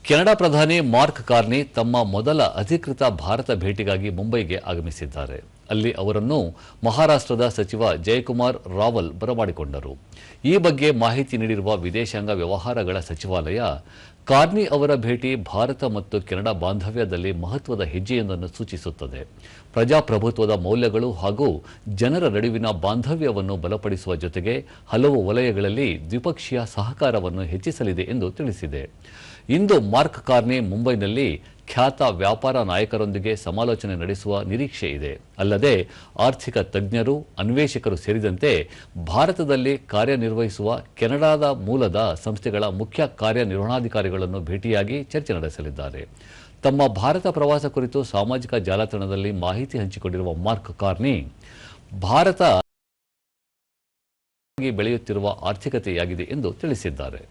Canada ಪ್ರಧಾನಿ mark Carney ತಮ್ಮ ಮೊದಲ ಅಧಿಕೃತ ಭಾರತ ಭೇಟಿಗಾಗಿ ಮುಂಬೈಗೆ ಆಗಮಿಸಿದ್ದಾರೆ. ಅಲ್ಲಿ ಅವರನ್ನು ಮಹಾರಾಷ್ಟ್ರದ ಸಚಿವ ಜಯಕುಮಾರ್ ರಾವಲ್ ಬರಮಾಡಿಕೊಂಡರು. ಈ ಬಗ್ಗೆ ಮಾಹಿತಿ ನೀಡಿರುವ ವಿದೇಶಾಂಗ ವ್ಯವಹಾರಗಳ ಸಚಿವಾಲಯ, ಕಾರ್ನಿ ಅವರ ಭೇಟಿ ಭಾರತ ಮತ್ತು ಕೆನಡಾ ಬಾಂಧವ್ಯದಲ್ಲಿ ಮಹತ್ವದ ಹೆಜ್ಜೆಯೊಂದನ್ನು ಸೂಚಿಸುತ್ತದೆ. ಪ್ರಜಾಪ್ರಭುತ್ವದ ಮೌಲ್ಯಗಳು ಹಾಗೂ ಜನರ ನಡುವಿನ ಬಾಂಧವ್ಯವನ್ನು ಬಲಪಡಿಸುವ ಜೊತೆಗೆ ಹಲವು ವಲಯಗಳಲ್ಲಿ ದ್ವಿಪಕ್ಷೀಯ ಸಹಕಾರವನ್ನು ಹೆಚ್ಚಿಸಲಿದೆ ಎಂದು ತಿಳಿಸಿದೆ. ಇಂದು ಮಾರ್ಕ್ ಕಾರ್ನಿ ಮುಂಬೈನಲ್ಲಿ ಖ್ಯಾತ ವ್ಯಾಪಾರ ನಾಯಕರೊಂದಿಗೆ ಸಮಾಲೋಚನೆ ನಡೆಸುವ ನಿರೀಕ್ಷೆ ಇದೆ. ಅಲ್ಲದೆ ಆರ್ಥಿಕ ತಜ್ಞರು, ಅನ್ವೇಷಕರು ಸೇರಿದಂತೆ ಭಾರತದಲ್ಲಿ ಕಾರ್ಯನಿರ್ವಹಿಸುವ ಕೆನಡಾದ ಮೂಲದ ಸಂಸ್ಥೆಗಳ ಮುಖ್ಯ ಕಾರ್ಯನಿರ್ವಹಣಾಧಿಕಾರಿಗಳನ್ನು ಭೇಟಿಯಾಗಿ ಚರ್ಚೆ ನಡೆಸಲಿದ್ದಾರೆ. ತಮ್ಮ ಭಾರತ ಪ್ರವಾಸ ಕುರಿತು ಸಾಮಾಜಿಕ ಜಾಲತಾಣದಲ್ಲಿ ಮಾಹಿತಿ ಹಂಚಿಕೊಂಡಿರುವ ಮಾರ್ಕ್ ಕಾರ್ನಿ, ಭಾರತ ಬೆಳೆಯುತ್ತಿರುವ ಆರ್ಥಿಕತೆಯಾಗಿದೆ ಎಂದು ತಿಳಿಸಿದ್ದಾರೆ.